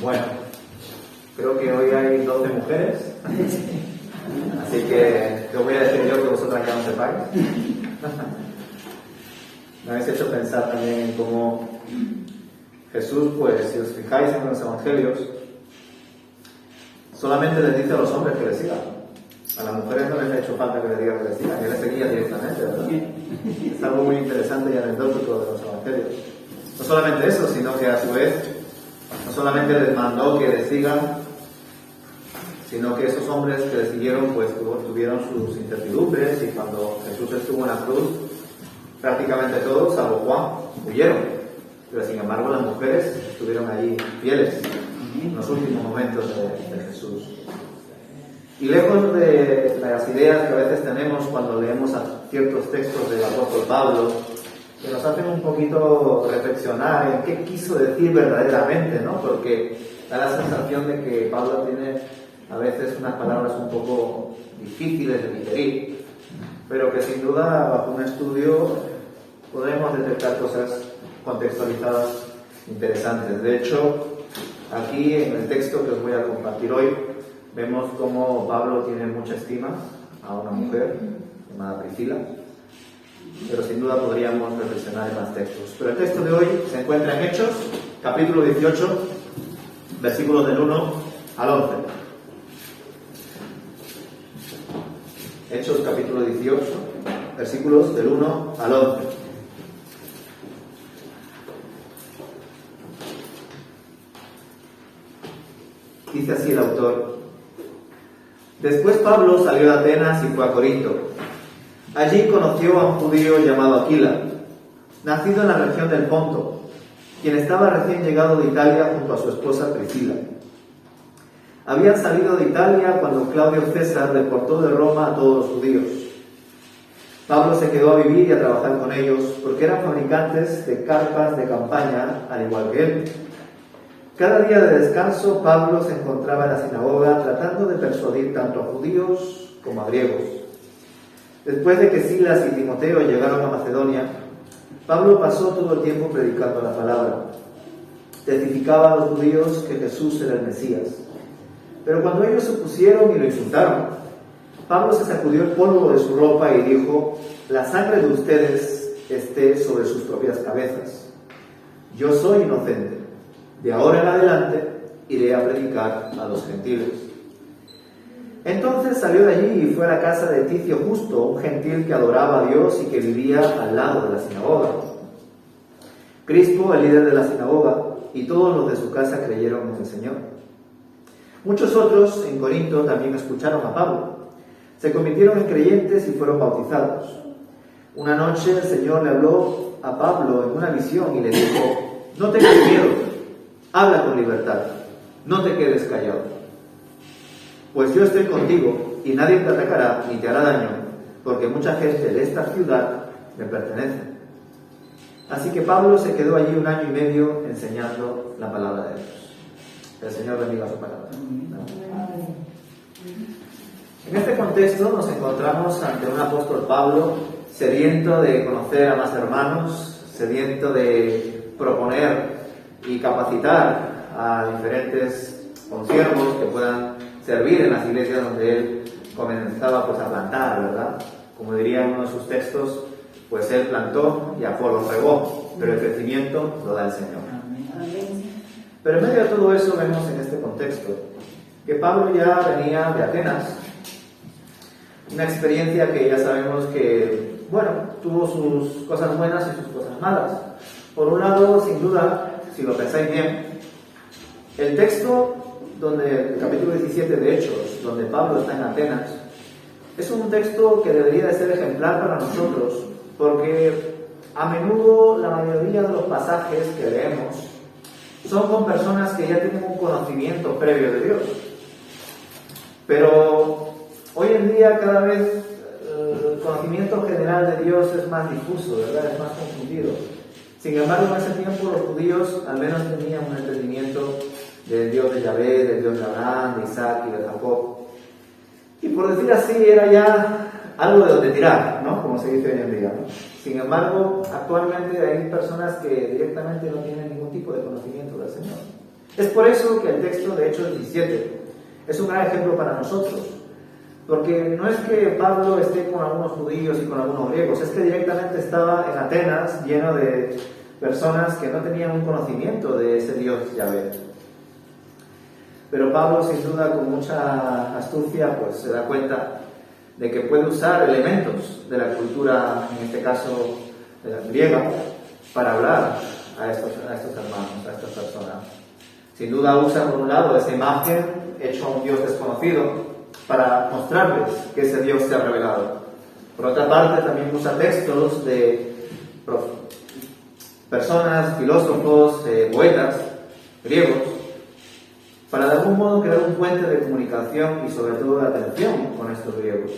Bueno, creo que hoy hay 12 mujeres, así que te voy a decir yo que vosotras ya no sepáis. Me habéis hecho pensar también en cómo Jesús, pues si os fijáis en los evangelios, solamente les dice a los hombres que les sigan. A las mujeres no les ha hecho falta que les diga que les sigan, que les seguía directamente, ¿verdad? Es algo muy interesante y anecdótico de los evangelios. No solamente eso, sino que a su vez, no solamente les mandó que les sigan, sino que esos hombres que le siguieron, pues tuvieron sus incertidumbres, y cuando Jesús estuvo en la cruz, prácticamente todos, salvo Juan, huyeron. Pero sin embargo las mujeres estuvieron allí fieles en los últimos momentos de Jesús. Y lejos de las ideas que a veces tenemos cuando leemos a ciertos textos del apóstol Pablo, que nos hacen un poquito reflexionar en qué quiso decir verdaderamente, ¿no? Porque da la sensación de que Pablo tiene a veces unas palabras un poco difíciles de digerir, pero que sin duda bajo un estudio podemos detectar cosas contextualizadas interesantes. De hecho, aquí en el texto que os voy a compartir hoy, vemos cómo Pablo tiene mucha estima a una mujer llamada Priscila, pero sin duda podríamos reflexionar en más textos. Pero el texto de hoy se encuentra en Hechos, capítulo 18, versículos del 1 al 11. Hechos, capítulo 18, versículos del 1 al 11. Dice así el autor: Después Pablo salió de Atenas y fue a Corinto. Allí conoció a un judío llamado Aquila, nacido en la región del Ponto, quien estaba recién llegado de Italia junto a su esposa Priscila. Habían salido de Italia cuando Claudio César deportó de Roma a todos los judíos. Pablo se quedó a vivir y a trabajar con ellos porque eran fabricantes de carpas de campaña, al igual que él. Cada día de descanso, Pablo se encontraba en la sinagoga tratando de persuadir tanto a judíos como a griegos. Después de que Silas y Timoteo llegaron a Macedonia, Pablo pasó todo el tiempo predicando la palabra. Testificaba a los judíos que Jesús era el Mesías. Pero cuando ellos se opusieron y lo insultaron, Pablo se sacudió el polvo de su ropa y dijo: la sangre de ustedes esté sobre sus propias cabezas. Yo soy inocente. De ahora en adelante iré a predicar a los gentiles. Entonces salió de allí y fue a la casa de Ticio Justo, un gentil que adoraba a Dios y que vivía al lado de la sinagoga. Crispo, el líder de la sinagoga, y todos los de su casa creyeron en el Señor. Muchos otros en Corinto también escucharon a Pablo. Se convirtieron en creyentes y fueron bautizados. Una noche el Señor le habló a Pablo en una visión y le dijo: no tengas miedo, habla con libertad, no te quedes callado. Pues yo estoy contigo y nadie te atacará ni te hará daño, porque mucha gente de esta ciudad me pertenece. Así que Pablo se quedó allí 1 año y medio enseñando la palabra de Dios. El Señor bendiga su palabra. En este contexto nos encontramos ante un apóstol Pablo sediento de conocer a más hermanos, sediento de proponer y capacitar a diferentes consiervos que puedan servir en las iglesias donde él comenzaba pues a plantar, ¿verdad? Como diría en uno de sus textos, pues él plantó y Apolos regó, pero el crecimiento lo da el Señor. Pero en medio de todo eso vemos en este contexto que Pablo ya venía de Atenas, una experiencia que ya sabemos que, bueno, tuvo sus cosas buenas y sus cosas malas. Por un lado, sin duda, si lo pensáis bien, el texto el capítulo 17 de Hechos, donde Pablo está en Atenas, es un texto que debería de ser ejemplar para nosotros, porque a menudo la mayoría de los pasajes que leemos son con personas que ya tienen un conocimiento previo de Dios. Pero hoy en día cada vez el conocimiento general de Dios es más difuso, ¿verdad? Es más confundido. Sin embargo, en ese tiempo los judíos al menos tenían un entendimiento del Dios de Yahvé, del Dios de Abraham, de Isaac y de Jacob. Y por decir así, era ya algo de donde tirar, ¿no? Como se dice hoy en día, ¿no? Sin embargo, actualmente hay personas que directamente no tienen ningún tipo de conocimiento del Señor. Es por eso que el texto de Hechos 17 es un gran ejemplo para nosotros, porque no es que Pablo esté con algunos judíos y con algunos griegos, es que directamente estaba en Atenas lleno de personas que no tenían un conocimiento de ese Dios Yahvé. Pero Pablo, sin duda, con mucha astucia, pues se da cuenta de que puede usar elementos de la cultura, en este caso griega, para hablar a estos hermanos, a estas personas. Sin duda usa, por un lado, esa imagen hecha a un Dios desconocido para mostrarles que ese Dios se ha revelado. Por otra parte, también usa textos de personas, filósofos, poetas griegos, para de algún modo crear un puente de comunicación y sobre todo de atención con estos griegos.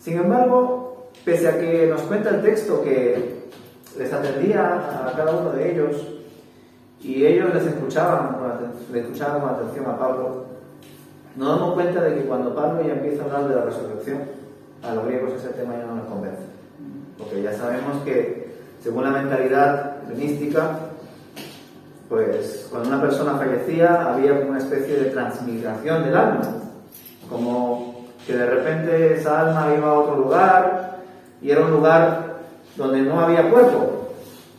Sin embargo, pese a que nos cuenta el texto que les atendía a cada uno de ellos y ellos les escuchaban con atención a Pablo, nos damos cuenta de que cuando Pablo ya empieza a hablar de la resurrección, a los griegos ese tema ya no nos convence. Porque ya sabemos que, según la mentalidad mística, pues cuando una persona fallecía había una especie de transmigración del alma, como que de repente esa alma iba a otro lugar y era un lugar donde no había cuerpo,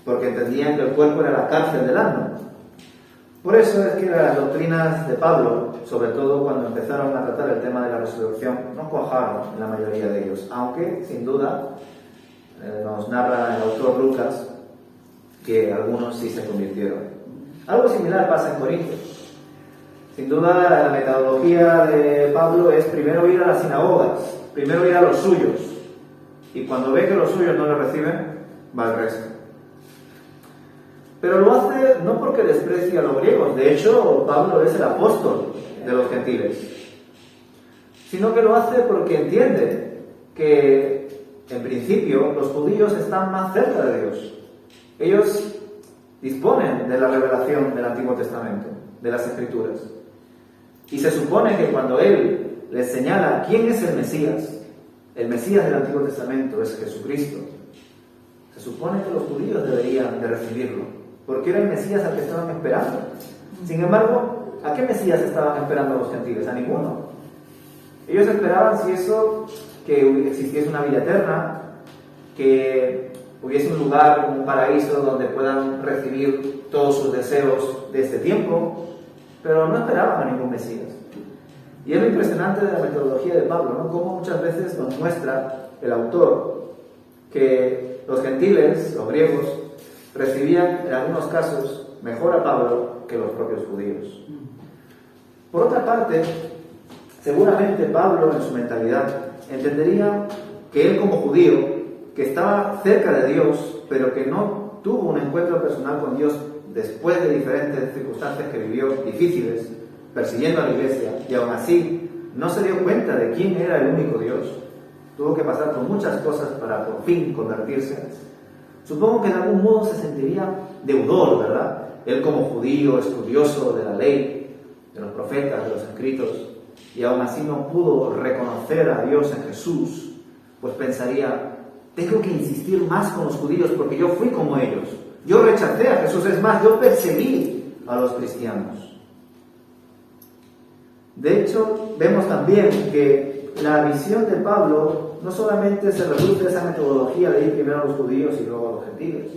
porque entendían que el cuerpo era la cárcel del alma. Por eso es que las doctrinas de Pablo, sobre todo cuando empezaron a tratar el tema de la resurrección, no cuajaron en la mayoría de ellos, aunque sin duda nos narra el autor Lucas que algunos sí se convirtieron. Algo similar pasa en Corintios. Sin duda la metodología de Pablo es primero ir a las sinagogas, primero ir a los suyos, y cuando ve que los suyos no le reciben, va al resto. Pero lo hace no porque desprecie a los griegos, de hecho Pablo es el apóstol de los gentiles, sino que lo hace porque entiende que en principio los judíos están más cerca de Dios. Ellos disponen de la revelación del Antiguo Testamento, de las Escrituras, y se supone que cuando él les señala quién es el Mesías del Antiguo Testamento es Jesucristo, se supone que los judíos deberían de recibirlo, porque era el Mesías al que estaban esperando. Sin embargo, ¿a qué Mesías estaban esperando los gentiles? A ninguno. Ellos esperaban, si eso, que existiese una vida eterna, que hubiese un lugar, un paraíso donde puedan recibir todos sus deseos de este tiempo, pero no esperaban a ningún Mesías. Y es lo impresionante de la metodología de Pablo, ¿no? Cómo muchas veces nos muestra el autor que los gentiles, los griegos, recibían en algunos casos mejor a Pablo que los propios judíos. Por otra parte, seguramente Pablo en su mentalidad entendería que él como judío, que estaba cerca de Dios, pero que no tuvo un encuentro personal con Dios después de diferentes circunstancias que vivió difíciles, persiguiendo a la iglesia, y aún así no se dio cuenta de quién era el único Dios. Tuvo que pasar por muchas cosas para por fin convertirse. Supongo que de algún modo se sentiría deudor, ¿verdad? Él como judío, estudioso de la ley, de los profetas, de los escritos, y aún así no pudo reconocer a Dios en Jesús, pues pensaría: tengo que insistir más con los judíos porque yo fui como ellos. Yo rechacé a Jesús, es más, yo perseguí a los cristianos. De hecho, vemos también que la visión de Pablo no solamente se reduce a esa metodología de ir primero a los judíos y luego a los gentiles,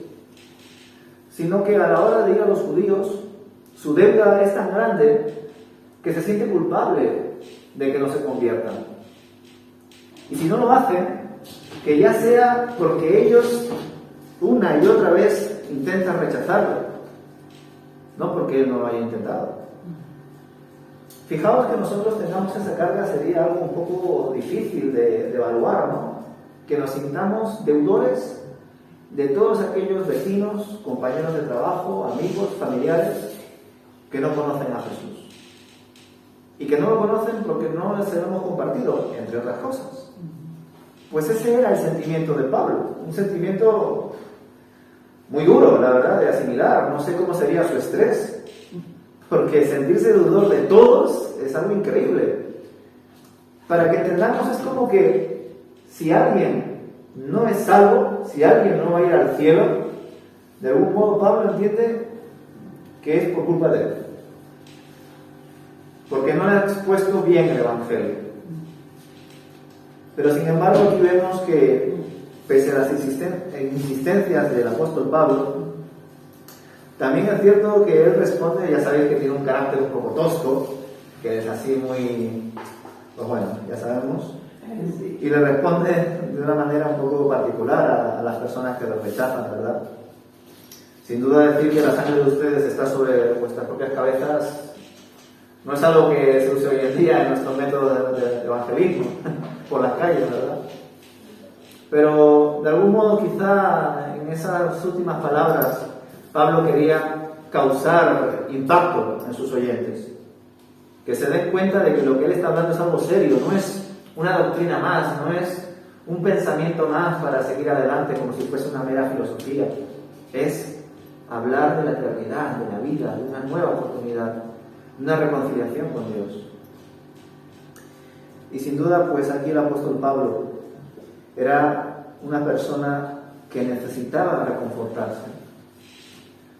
sino que a la hora de ir a los judíos, su deuda es tan grande que se siente culpable de que no se conviertan. Y si no lo hacen, que ya sea porque ellos una y otra vez intentan rechazarlo, no porque él no lo haya intentado. Fijaos que nosotros tengamos esa carga sería algo un poco difícil de evaluar, ¿no? Que nos sintamos deudores de todos aquellos vecinos, compañeros de trabajo, amigos, familiares que no conocen a Jesús. Y que no lo conocen porque no les hemos compartido, entre otras cosas. Pues ese era el sentimiento de Pablo, un sentimiento muy duro, la verdad, de asimilar. No sé cómo sería su estrés, porque sentirse deudor de todos es algo increíble. Para que entendamos, es como que si alguien no es salvo, si alguien no va a ir al cielo, de algún modo Pablo entiende que es por culpa de él. porque no le ha expuesto bien el Evangelio. Pero sin embargo aquí vemos que, pese a las insistencias del apóstol Pablo, también es cierto que él responde, ya sabéis que tiene un carácter un poco tosco, que es así muy, pues bueno, ya sabemos, y le responde de una manera un poco particular a las personas que lo rechazan, ¿verdad? Sin duda decir que la sangre de ustedes está sobre vuestras propias cabezas no es algo que se use hoy en día en nuestro método de evangelismo por las calles, ¿verdad? Pero de algún modo quizá en esas últimas palabras Pablo quería causar impacto en sus oyentes, que se den cuenta de que lo que él está hablando es algo serio, no es una doctrina más, no es un pensamiento más para seguir adelante como si fuese una mera filosofía, es hablar de la eternidad, de la vida, de una nueva oportunidad, una reconciliación con Dios. Y sin duda, pues aquí el apóstol Pablo era una persona que necesitaba reconfortarse.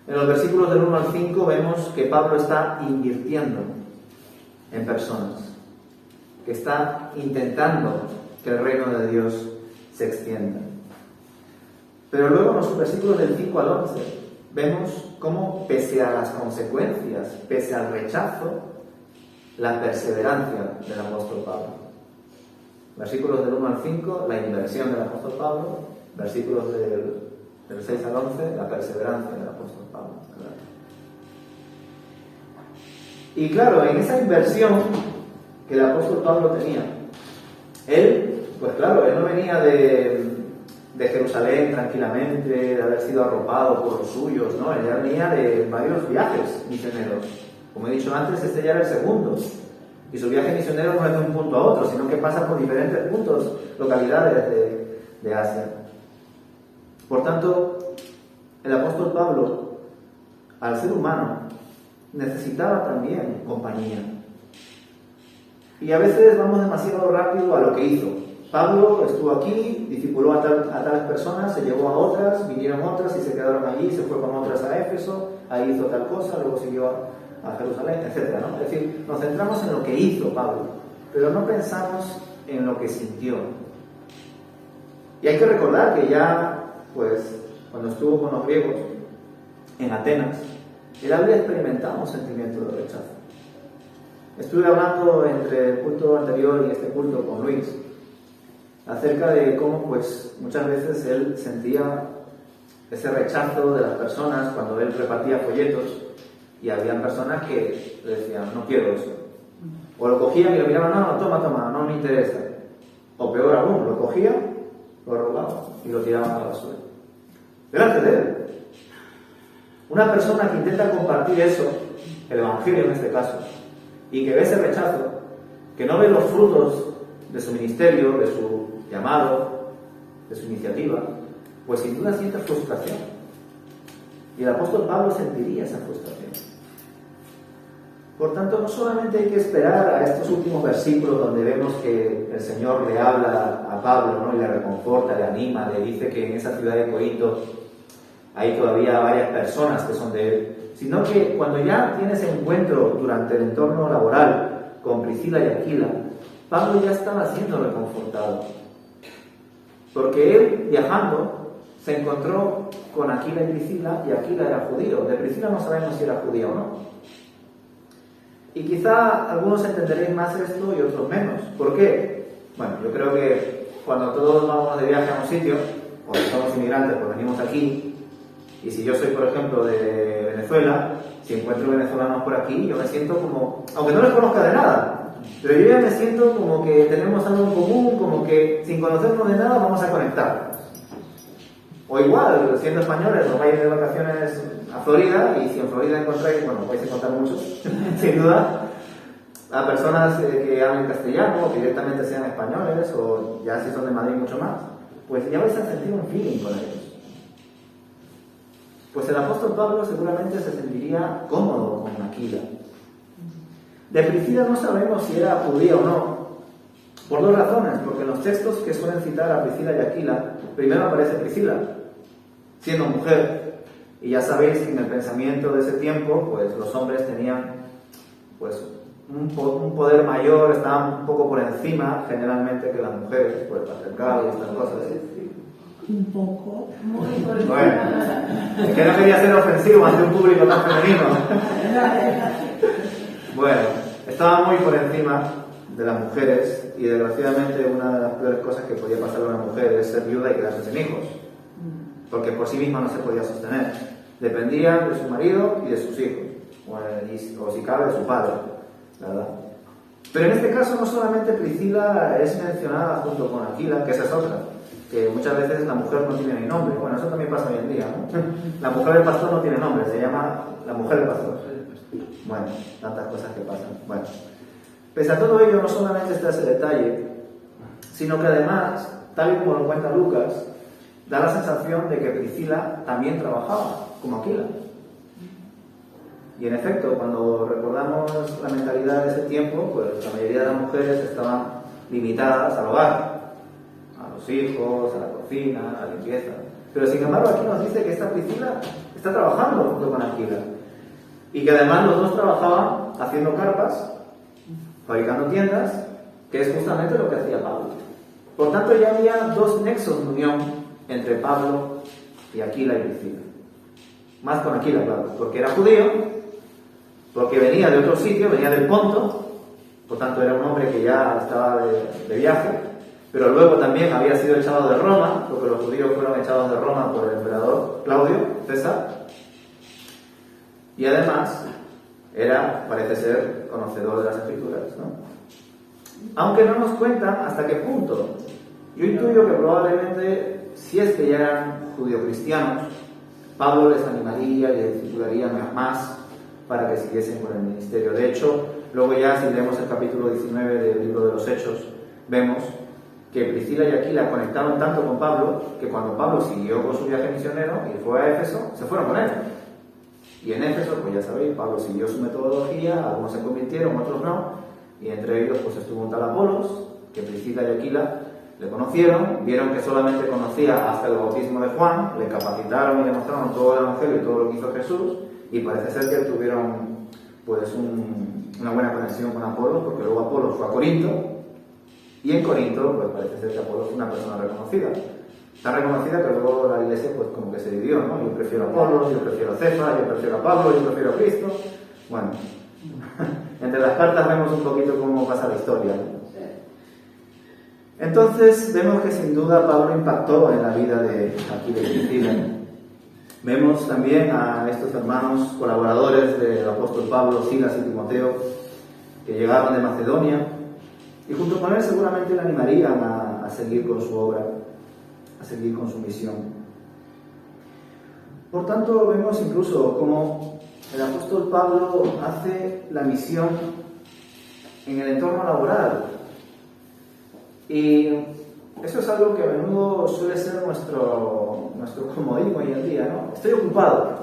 En los versículos del 1 al 5 vemos que Pablo está invirtiendo en personas, que está intentando que el reino de Dios se extienda. Pero luego en los versículos del 5 al 11 vemos cómo, pese a las consecuencias, pese al rechazo, la perseverancia del apóstol Pablo. Versículos del 1 al 5, la inversión del apóstol Pablo. Versículos del 6 al 11, la perseverancia del apóstol Pablo. ¿Verdad? Y claro, en esa inversión que el apóstol Pablo tenía, él, pues claro, él no venía de Jerusalén tranquilamente, de haber sido arropado por los suyos, ¿no? Él ya venía de varios viajes misioneros. Como he dicho antes, este ya era el segundo. Y su viaje misionero no es de un punto a otro, sino que pasa por diferentes puntos, localidades de Asia. Por tanto, el apóstol Pablo, al ser humano, necesitaba también compañía. Y a veces vamos demasiado rápido a lo que hizo. Pablo estuvo aquí, discipuló a tales personas, se llevó a otras, vinieron otras y se quedaron allí, se fue con otras a Éfeso, ahí hizo tal cosa, luego siguió a Jerusalén, etc., ¿no? Es decir, nos centramos en lo que hizo Pablo, pero no pensamos en lo que sintió. Y hay que recordar que ya, pues, cuando estuvo con los griegos en Atenas, él había experimentado un sentimiento de rechazo. Estuve hablando entre el culto anterior y este culto con Luis acerca de cómo, pues, muchas veces él sentía ese rechazo de las personas cuando él repartía folletos y había personas que le decían, no quiero eso. O lo cogían y lo miraban, no, toma, no me interesa. O peor aún, lo cogían, lo robaban y lo tiraban a la basura. Delante de él. Una persona que intenta compartir eso, el Evangelio en este caso, y que ve ese rechazo, que no ve los frutos de su ministerio, de su llamado, de su iniciativa, pues sin duda siente frustración. Y el apóstol Pablo sentiría esa frustración. Por tanto, no solamente hay que esperar a estos últimos versículos donde vemos que el Señor le habla a Pablo, ¿no? Y le reconforta, le anima, le dice que en esa ciudad de Corinto hay todavía varias personas que son de él, sino que cuando ya tiene ese encuentro durante el entorno laboral con Priscila y Aquila, Pablo ya estaba siendo reconfortado. Porque él, viajando, se encontró con Aquila y Priscila, y Aquila era judío. De Priscila no sabemos si era judía o no. Y quizá algunos entenderéis más esto y otros menos. ¿Por qué? Bueno, yo creo que cuando todos vamos de viaje a un sitio, o somos inmigrantes, pues venimos aquí, y si yo soy, por ejemplo, de Venezuela, si encuentro venezolanos por aquí, yo me siento como, aunque no les conozca de nada, pero yo ya me siento como que tenemos algo en común, como que sin conocernos de nada vamos a conectar. O igual, siendo españoles, os vais de vacaciones a Florida, y si en Florida encontráis, bueno, vais a encontrar muchos, sin duda, a personas que hablen castellano, o que directamente sean españoles, o ya si son de Madrid mucho más, pues ya vais a sentir un feeling con ellos. Pues el apóstol Pablo seguramente se sentiría cómodo con Aquila. De Priscila no sabemos si era judía o no, por dos razones, porque en los textos que suelen citar a Priscila y Aquila, primero aparece Priscila, siendo mujer, y ya sabéis que en el pensamiento de ese tiempo, pues los hombres tenían, pues, un poder mayor, estaban un poco por encima generalmente que las mujeres, por el patriarcado y estas cosas. Un poco. Muy por encima. Bueno, es que no quería ser ofensivo ante un público tan femenino. Bueno, estaban muy por encima de las mujeres y desgraciadamente una de las peores cosas que podía pasar a una mujer es ser viuda y quedarse sin hijos, porque por sí misma no se podía sostener. Dependía de su marido y de sus hijos, o si cabe de su padre, ¿verdad? Pero en este caso no solamente Priscila es mencionada junto con Aquila, que esa es otra, que muchas veces la mujer no tiene ni nombre. Bueno, eso también pasa hoy en día, ¿no? La mujer del pastor no tiene nombre, se llama la mujer del pastor. Bueno, tantas cosas que pasan. Bueno, pese a todo ello, no solamente está ese detalle, sino que además, tal y como lo cuenta Lucas, da la sensación de que Priscila también trabajaba, como Aquila. Y en efecto, cuando recordamos la mentalidad de ese tiempo, pues la mayoría de las mujeres estaban limitadas al hogar, a los hijos, a la cocina, a la limpieza. Pero sin embargo aquí nos dice que esta Priscila está trabajando junto con Aquila. Y que además los dos trabajaban haciendo carpas, fabricando tiendas, que es justamente lo que hacía Pablo. Por tanto ya había dos nexos de unión entre Pablo y Aquila y Priscila. Más con Aquila, claro, porque era judío, porque venía de otro sitio, venía del Ponto, por tanto era un hombre que ya estaba de viaje, pero luego también había sido echado de Roma, porque los judíos fueron echados de Roma por el emperador Claudio César, y además parece ser conocedor de las Escrituras, ¿no? Aunque no nos cuentan hasta qué punto. Yo intuyo que probablemente, si es que ya eran judío-cristianos, Pablo les animaría y les titularía más para que siguiesen con el ministerio. De hecho, luego ya si leemos el capítulo 19 del libro de los Hechos, vemos que Priscila y Aquila conectaron tanto con Pablo que cuando Pablo siguió con su viaje misionero y fue a Éfeso, se fueron con él. Y en Éfeso, pues ya sabéis, Pablo siguió su metodología, algunos se convirtieron, otros no, y entre ellos pues estuvo un tal Apolos, que Priscila y Aquila le conocieron, vieron que solamente conocía hasta el bautismo de Juan, le capacitaron y le mostraron todo el Evangelio y todo lo que hizo Jesús, y parece ser que tuvieron pues una buena conexión con Apolos, porque luego Apolos fue a Corinto, y en Corinto pues parece ser que Apolos es una persona reconocida. Tan reconocida que luego la iglesia pues como que se dividió, ¿no? Yo prefiero a Apolos, yo prefiero a César, yo prefiero a Pablo, yo prefiero a Cristo. Bueno, entre las cartas vemos un poquito cómo pasa la historia, ¿no? Entonces vemos que sin duda Pablo impactó en la vida de Aquila y Priscila. Vemos también a estos hermanos colaboradores del apóstol Pablo, Silas y Timoteo, que llegaron de Macedonia y junto con él seguramente le animarían a seguir con su obra, a seguir con su misión. Por tanto, vemos incluso cómo el apóstol Pablo hace la misión en el entorno laboral. Y eso es algo que a menudo suele ser nuestro comodín hoy en día, ¿no? Estoy ocupado,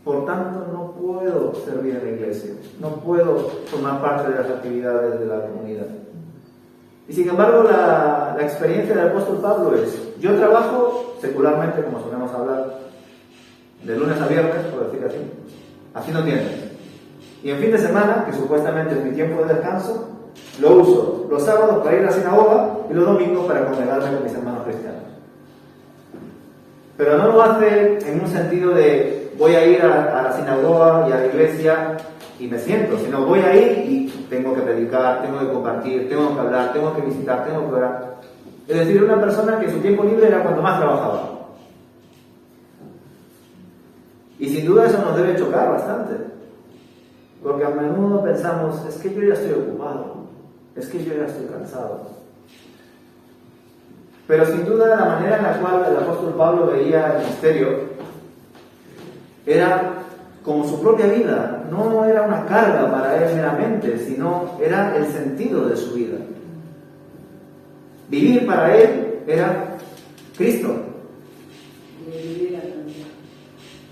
por tanto no puedo servir en la iglesia, no puedo formar parte de las actividades de la comunidad. Y sin embargo, la experiencia del apóstol Pablo es: yo trabajo secularmente, como solemos hablar, de lunes a viernes, por decir así, haciendo tiendas. Y en fin de semana, que supuestamente es mi tiempo de descanso, lo uso los sábados para ir a la sinagoga y los domingos para congregarme con mis hermanos cristianos. Pero no lo hace en un sentido de voy a ir a la sinagoga y a la iglesia y me siento, sino voy a ir y tengo que predicar, tengo que compartir, tengo que hablar, tengo que visitar, tengo que orar. Es decir, una persona que su tiempo libre era cuando más trabajaba. Y sin duda eso nos debe chocar bastante, porque a menudo pensamos, es que yo ya estoy ocupado, es que yo ya estoy cansado. Pero sin duda la manera en la cual el apóstol Pablo veía el ministerio era como su propia vida, no era una carga para él meramente, sino era el sentido de su vida. Vivir para él era Cristo.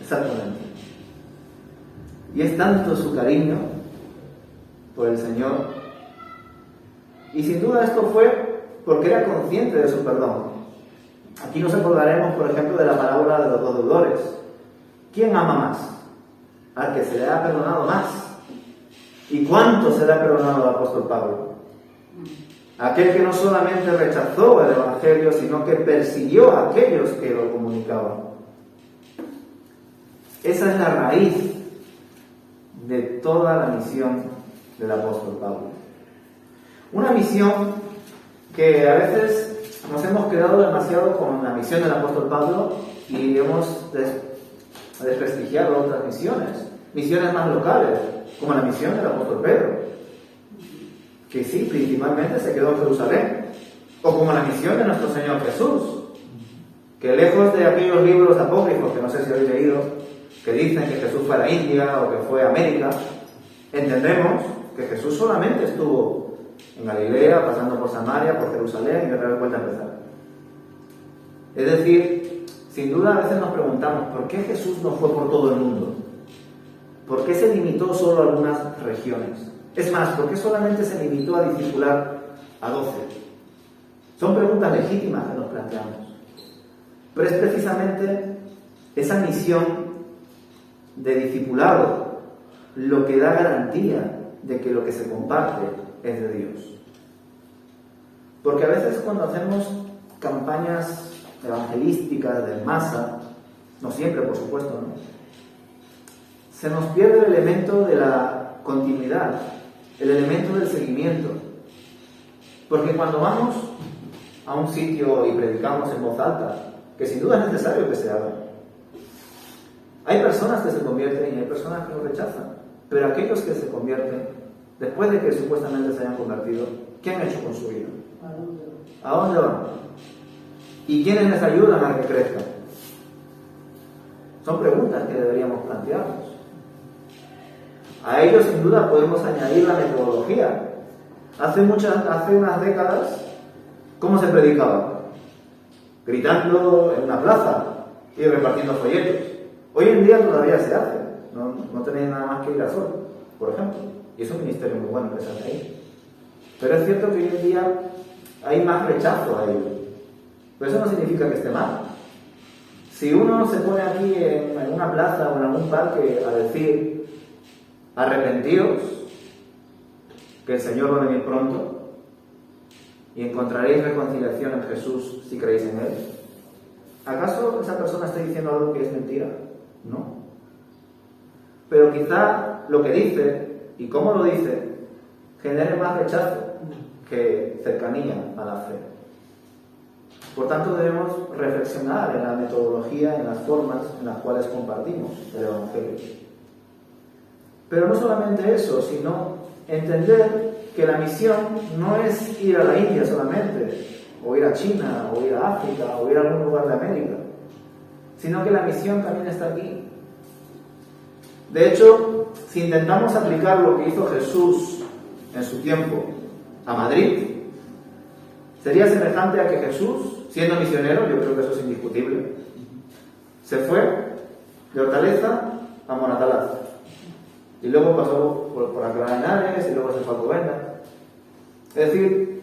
Exactamente. Y es tanto su cariño por el Señor. Y sin duda esto fue porque era consciente de su perdón. Aquí nos acordaremos, por ejemplo, de la parábola de los dos deudores. ¿Quién ama más? Al que se le ha perdonado más. ¿Y cuánto se le ha perdonado al apóstol Pablo? Aquel que no solamente rechazó el Evangelio, sino que persiguió a aquellos que lo comunicaban. Esa es la raíz de toda la misión del apóstol Pablo. Una misión que a veces nos hemos quedado demasiado con la misión del apóstol Pablo y hemos desprestigiado otras misiones más locales, como la misión del apóstol Pedro, que sí, principalmente se quedó en Jerusalén, o como la misión de nuestro Señor Jesús, que lejos de aquellos libros apócrifos, que no sé si habéis leído, que dicen que Jesús fue a la India o que fue a América, entendemos que Jesús solamente estuvo en Galilea, pasando por Samaria, por Jerusalén y otra vez vuelta a empezar. Es decir, sin duda a veces nos preguntamos, ¿por qué Jesús no fue por todo el mundo? ¿Por qué se limitó solo a algunas regiones? Es más, ¿por qué solamente se limitó a discipular a 12? Son preguntas legítimas que nos planteamos. Pero es precisamente esa misión de discipulado lo que da garantía de que lo que se comparte es de Dios. Porque a veces cuando hacemos campañas evangelísticas de masa, no siempre por supuesto, ¿no?, se nos pierde el elemento de la continuidad, el elemento del seguimiento. Porque cuando vamos a un sitio y predicamos en voz alta, que sin duda es necesario que se haga, hay personas que se convierten y hay personas que lo rechazan. Pero aquellos que se convierten, después de que supuestamente se hayan convertido, ¿qué han hecho con su vida? ¿A dónde van? ¿Y quiénes les ayudan a que crezcan? Son preguntas que deberíamos plantearnos. A ello sin duda podemos añadir la metodología. Hace unas décadas, ¿cómo se predicaba? Gritando en una plaza y repartiendo folletos. Hoy en día todavía se hace. No tenéis nada más que ir a Sol, por ejemplo. Y es un ministerio muy bueno que se hace ahí. Pero es cierto que hoy en día hay más rechazo a ello. Pero eso no significa que esté mal. Si uno se pone aquí en una plaza o en algún parque a decir arrepentíos, que el Señor va a venir pronto y encontraréis reconciliación en Jesús si creéis en Él, ¿acaso esa persona está diciendo algo que es mentira? No. Pero quizá lo que dice y cómo lo dice genere más rechazo que cercanía a la fe. Por tanto, debemos reflexionar en la metodología, en las formas en las cuales compartimos el Evangelio. Pero no solamente eso, sino entender que la misión no es ir a la India solamente, o ir a China, o ir a África, o ir a algún lugar de América, sino que la misión también está aquí. De hecho, si intentamos aplicar lo que hizo Jesús en su tiempo a Madrid, sería semejante a que Jesús, siendo misionero, yo creo que eso es indiscutible, se fue de Hortaleza a Monatalaz. Y luego pasó por Alcalá de Henares y luego se fue a Alcobendas. Es decir,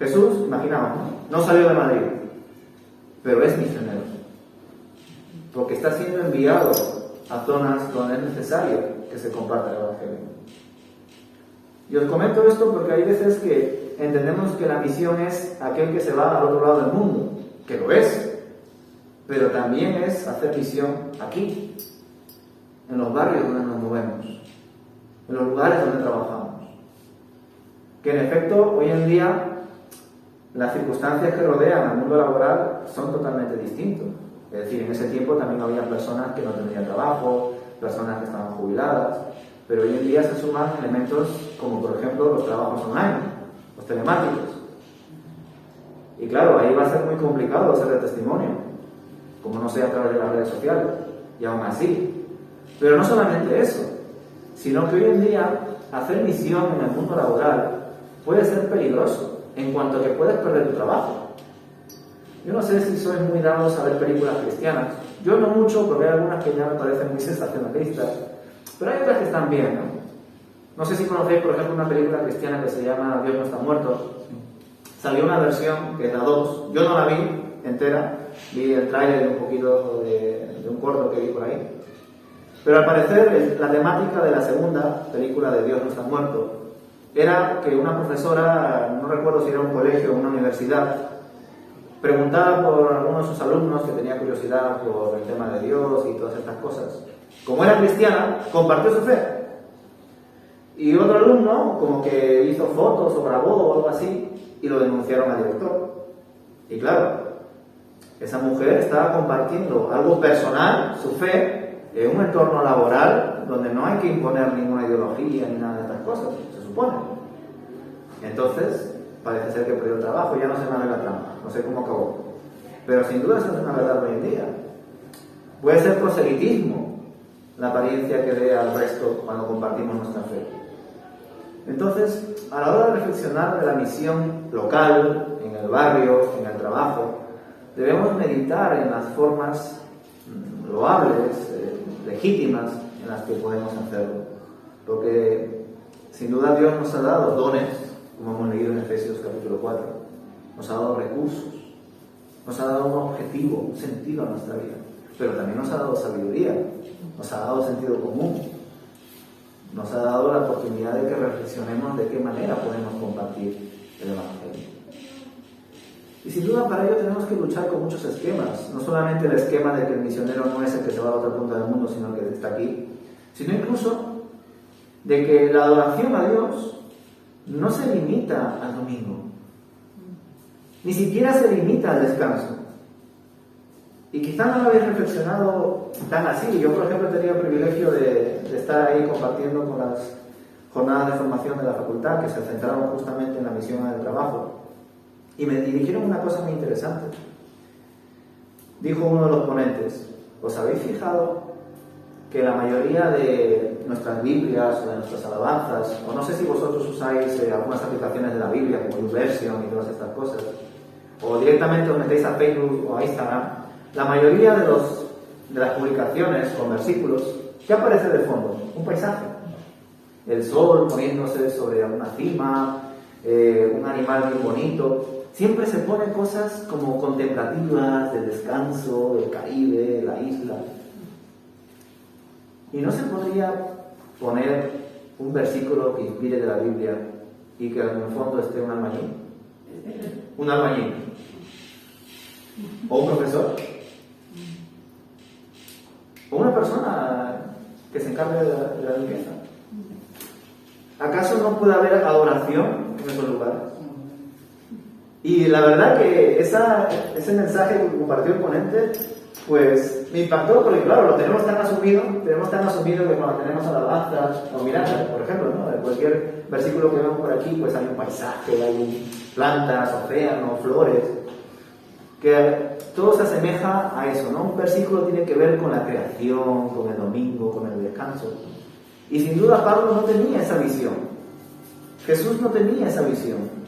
Jesús, imaginamos, no salió de Madrid, pero es misionero. Porque está siendo enviado a zonas donde es necesario que se comparta el Evangelio. Y os comento esto porque hay veces que entendemos que la misión es aquel que se va al otro lado del mundo, que lo es, pero también es hacer misión aquí, en los barrios donde nos movemos, en los lugares donde trabajamos. Que en efecto, hoy en día, las circunstancias que rodean al mundo laboral son totalmente distintas. Es decir, en ese tiempo también había personas que no tenían trabajo, personas que estaban jubiladas, pero hoy en día se suman elementos como, por ejemplo, los trabajos online, los telemáticos. Y claro, ahí va a ser muy complicado hacer el testimonio, como no sea a través de las redes sociales, y aún así. Pero no solamente eso, sino que hoy en día hacer misión en el mundo laboral puede ser peligroso, en cuanto a que puedes perder tu trabajo. Yo no sé si sois muy dados a ver películas cristianas. Yo no mucho, porque hay algunas que ya me parecen muy sensacionalistas, pero hay otras que están bien, ¿no? No sé si conocéis, por ejemplo, una película cristiana que se llama Dios no está muerto. Salió una versión, que es la 2. Yo no la vi entera, vi el tráiler un poquito de un corto que vi por ahí. Pero al parecer la temática de la segunda película de Dios no está muerto era que una profesora, no recuerdo si era un colegio o una universidad, preguntaba por alguno de sus alumnos que tenía curiosidad por el tema de Dios y todas estas cosas. Como era cristiana, compartió su fe. Y otro alumno como que hizo fotos o grabó o algo así y lo denunciaron al director. Y claro, esa mujer estaba compartiendo algo personal, su fe, en un entorno laboral donde no hay que imponer ninguna ideología ni nada de estas cosas, se supone. Entonces, parece ser que perdió el trabajo, ya no sé más de la trama, no sé cómo acabó. Pero sin duda eso es una verdad hoy en día. Puede ser proselitismo la apariencia que dé al resto cuando compartimos nuestra fe. Entonces, a la hora de reflexionar de la misión local, en el barrio, en el trabajo, debemos meditar en las formas loables, legítimas, en las que podemos hacerlo. Porque sin duda Dios nos ha dado dones, como hemos leído en Efesios capítulo 4, nos ha dado recursos, nos ha dado un objetivo, un sentido a nuestra vida, pero también nos ha dado sabiduría, nos ha dado sentido común, nos ha dado la oportunidad de que reflexionemos de qué manera podemos compartir el Evangelio. Y sin duda para ello tenemos que luchar con muchos esquemas, no solamente el esquema de que el misionero no es el que se va a otra punta del mundo, sino el que está aquí, sino incluso de que la adoración a Dios no se limita al domingo, ni siquiera se limita al descanso. Y quizá no lo habéis reflexionado tan así. Yo, por ejemplo, he tenido el privilegio de estar ahí compartiendo con las jornadas de formación de la facultad que se centraron justamente en la misión del trabajo. Y me dirigieron una cosa muy interesante. Dijo uno de los ponentes: ¿os habéis fijado que la mayoría de nuestras Biblias o de nuestras alabanzas, o no sé si vosotros usáis algunas aplicaciones de la Biblia como YouVersion y todas estas cosas, o directamente os metéis a Facebook o a Instagram, la mayoría de las publicaciones con versículos, ¿qué aparece de fondo? Un paisaje. El sol poniéndose sobre una cima, un animal muy bonito. Siempre se ponen cosas como contemplativas, del descanso, del Caribe, la isla. ¿Y no se podría poner un versículo que inspire de la Biblia y que en el fondo esté un albañil? Un albañil. O un profesor. O una persona que se encargue de la limpieza. ¿Acaso no puede haber adoración en esos lugares? Y la verdad que ese mensaje que compartió el ponente, pues me impactó porque, claro, lo tenemos tan asumido que cuando tenemos alabanzas o mirandas, por ejemplo, ¿no? De cualquier versículo que vemos por aquí, pues hay un paisaje, hay plantas, océanos, flores, que todo se asemeja a eso, ¿no? Un versículo tiene que ver con la creación, con el domingo, con el descanso. Y sin duda Pablo no tenía esa visión. Jesús no tenía esa visión.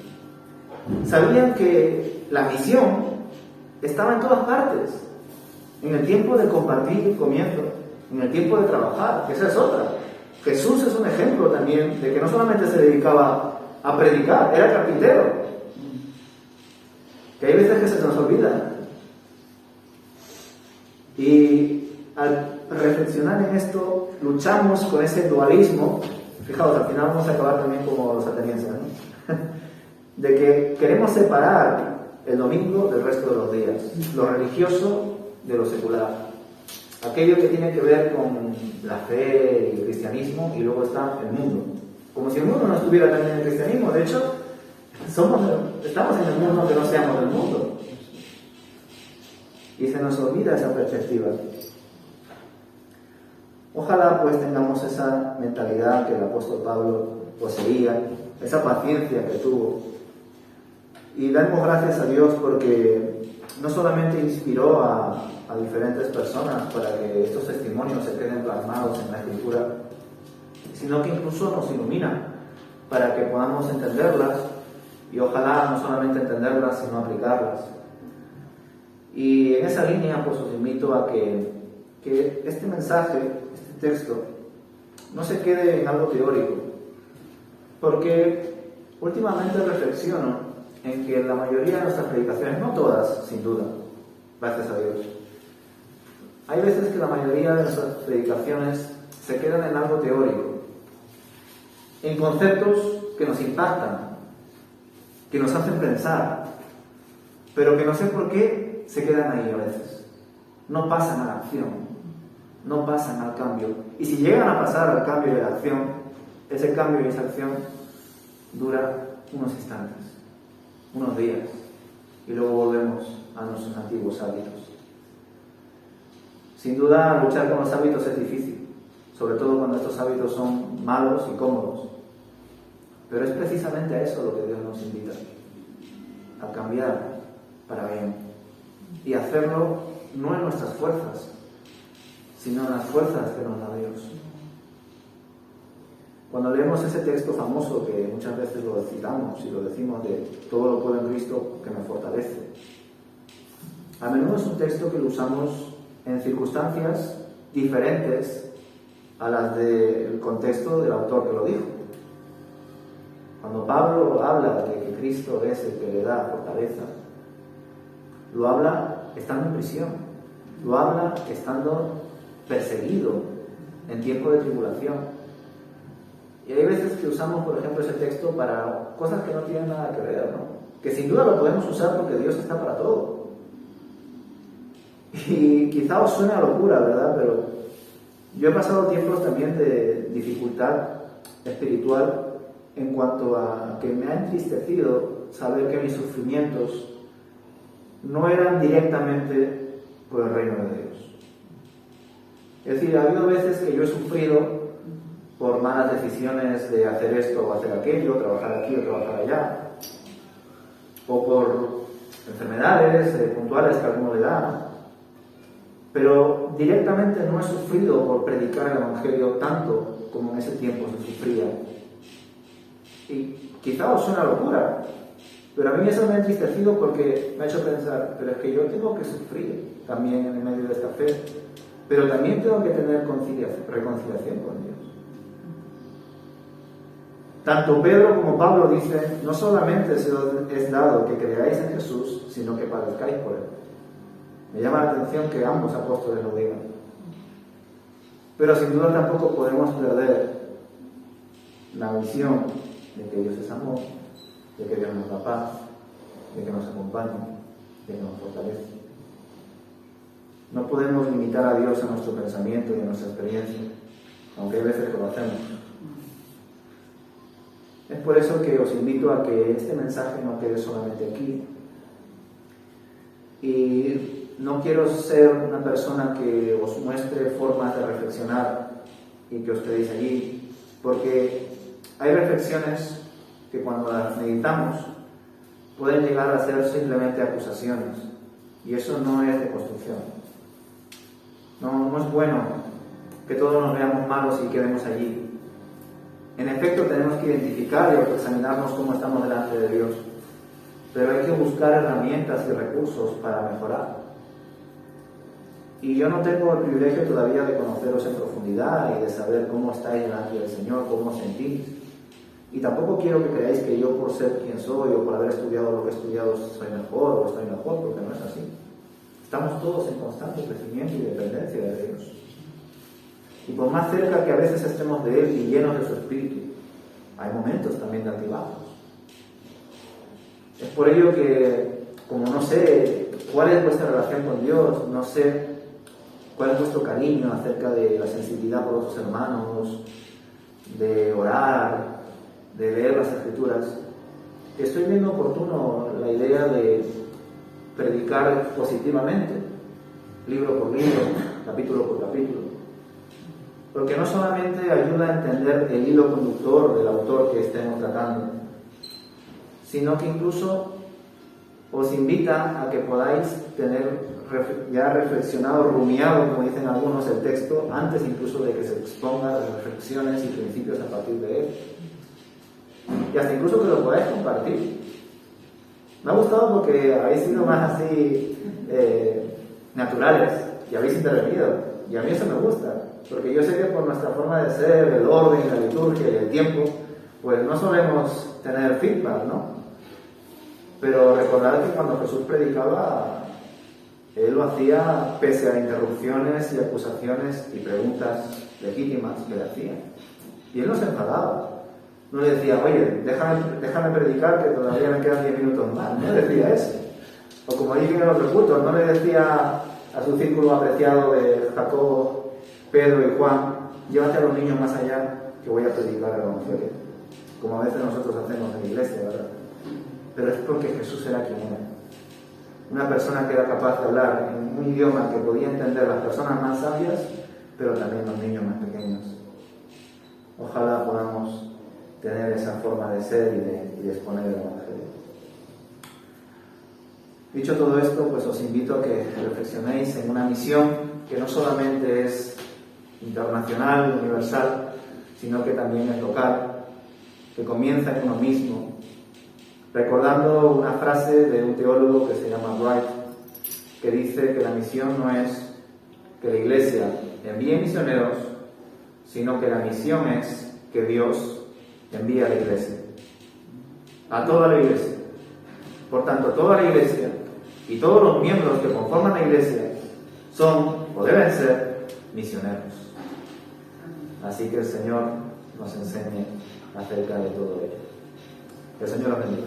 Sabían que la misión estaba en todas partes. En el tiempo de compartir comiendo, en el tiempo de trabajar, que esa es otra. Jesús es un ejemplo también de que no solamente se dedicaba a predicar, era carpintero. Que hay veces que se nos olvida. Y al reflexionar en esto, luchamos con ese dualismo. Fijaos, al final vamos a acabar también como los atenienses, ¿no? De que queremos separar el domingo del resto de los días, lo religioso de lo secular, aquello que tiene que ver con la fe y el cristianismo, y luego está el mundo, como si el mundo no estuviera también en el cristianismo. De hecho, estamos en el mundo aunque no seamos del mundo, y se nos olvida esa perspectiva. Ojalá pues tengamos esa mentalidad que el apóstol Pablo poseía, esa paciencia que tuvo. Y damos gracias a Dios porque no solamente inspiró a diferentes personas para que estos testimonios se queden plasmados en la Escritura, sino que incluso nos ilumina para que podamos entenderlas y ojalá no solamente entenderlas, sino aplicarlas. Y en esa línea pues os invito a que este mensaje, este texto, no se quede en algo teórico, porque últimamente reflexiono en que la mayoría de nuestras predicaciones, no todas, sin duda, gracias a Dios, hay veces que la mayoría de nuestras predicaciones se quedan en algo teórico, en conceptos que nos impactan, que nos hacen pensar, pero que no sé por qué se quedan ahí a veces. No pasan a la acción, no pasan al cambio. Y si llegan a pasar al cambio y a la acción, ese cambio y esa acción dura unos instantes, unos días, y luego volvemos a nuestros antiguos hábitos. Sin duda, luchar con los hábitos es difícil, sobre todo cuando estos hábitos son malos y cómodos. Pero es precisamente a eso lo que Dios nos invita, a cambiar para bien. Y hacerlo no en nuestras fuerzas, sino en las fuerzas que nos da Dios. Cuando leemos ese texto famoso que muchas veces lo citamos y lo decimos de todo lo puedo en Cristo que me fortalece, a menudo es un texto que lo usamos en circunstancias diferentes a las del contexto del autor que lo dijo. Cuando Pablo habla de que Cristo es el que le da fortaleza, lo habla estando en prisión, lo habla estando perseguido en tiempo de tribulación. Y hay veces que usamos, por ejemplo, ese texto para cosas que no tienen nada que ver, ¿no? Que sin duda lo podemos usar porque Dios está para todo. Y quizá os suene a locura, ¿verdad? Pero yo he pasado tiempos también de dificultad espiritual en cuanto a que me ha entristecido saber que mis sufrimientos no eran directamente por el reino de Dios. Es decir, ha habido veces que yo he sufrido por malas decisiones de hacer esto o hacer aquello, trabajar aquí o trabajar allá, o por enfermedades puntuales que alguno le da, pero directamente no he sufrido por predicar el Evangelio tanto como en ese tiempo se sufría. Y quizá os suena locura, pero a mí eso me ha entristecido porque me ha hecho pensar, pero es que yo tengo que sufrir también en medio de esta fe, pero también tengo que tener reconciliación con Dios. Tanto Pedro como Pablo dicen, no solamente se os es dado que creáis en Jesús, sino que padezcáis por Él. Me llama la atención que ambos apóstoles lo digan. Pero sin duda tampoco podemos perder la visión de que Dios es amor, de que Dios nos da paz, de que nos acompaña, de que nos fortalece. No podemos limitar a Dios a nuestro pensamiento y a nuestra experiencia, aunque hay veces que lo hacemos. Es por eso que os invito a que este mensaje no quede solamente aquí. Y no quiero ser una persona que os muestre formas de reflexionar y que os quedéis allí, porque hay reflexiones que cuando las meditamos pueden llegar a ser simplemente acusaciones, y eso no es de construcción. No es bueno que todos nos veamos malos y quedemos allí. En efecto, tenemos que identificar y autoexaminarnos cómo estamos delante de Dios, pero hay que buscar herramientas y recursos para mejorar. Y yo no tengo el privilegio todavía de conoceros en profundidad y de saber cómo estáis delante del Señor, cómo os sentís. Y tampoco quiero que creáis que yo, por ser quien soy o por haber estudiado lo que he estudiado, soy mejor o estoy mejor, porque no es así. Estamos todos en constante crecimiento y dependencia de Dios. Y por más cerca que a veces estemos de Él y llenos de su Espíritu, hay momentos también de altibajos. Es por ello que, como no sé cuál es vuestra relación con Dios, no sé cuál es vuestro cariño acerca de la sensibilidad por otros hermanos, de orar, de leer las Escrituras, estoy viendo oportuno la idea de predicar positivamente, libro por libro, capítulo por capítulo. Porque no solamente ayuda a entender el hilo conductor del autor que estemos tratando, sino que incluso os invita a que podáis tener ya reflexionado, rumiado, como dicen algunos, el texto, antes incluso de que se expongan las reflexiones y principios a partir de él. Y hasta incluso que lo podáis compartir. Me ha gustado porque habéis sido más así naturales y habéis intervenido. Y a mí eso me gusta. Porque yo sé que por nuestra forma de ser, el orden, la liturgia y el tiempo, pues no solemos tener feedback, ¿no? Pero recordad que cuando Jesús predicaba, Él lo hacía pese a interrupciones y acusaciones y preguntas legítimas que le hacían. Y él no se enfadaba. No le decía, oye, déjame predicar que todavía me quedan 10 minutos más. No le decía eso. O como dije en otro culto, no le decía a su círculo apreciado de Jacobo, Pedro y Juan, llévate a los niños más allá que voy a predicar el Evangelio. Como a veces nosotros hacemos en la iglesia, ¿verdad? Pero es porque Jesús era quien era. Una persona que era capaz de hablar en un idioma que podía entender las personas más sabias, pero también los niños más pequeños. Ojalá podamos tener esa forma de ser y de exponer el Evangelio. Dicho todo esto, pues os invito a que reflexionéis en una misión que no solamente es internacional, universal, sino que también es local, que comienza en uno mismo, recordando una frase de un teólogo que se llama Wright, que dice que la misión no es que la Iglesia envíe misioneros, sino que la misión es que Dios envíe a la Iglesia, a toda la Iglesia. Por tanto, toda la Iglesia y todos los miembros que conforman la Iglesia son o deben ser misioneros. Así que el Señor nos enseñe acerca de todo ello. Que el Señor los bendiga.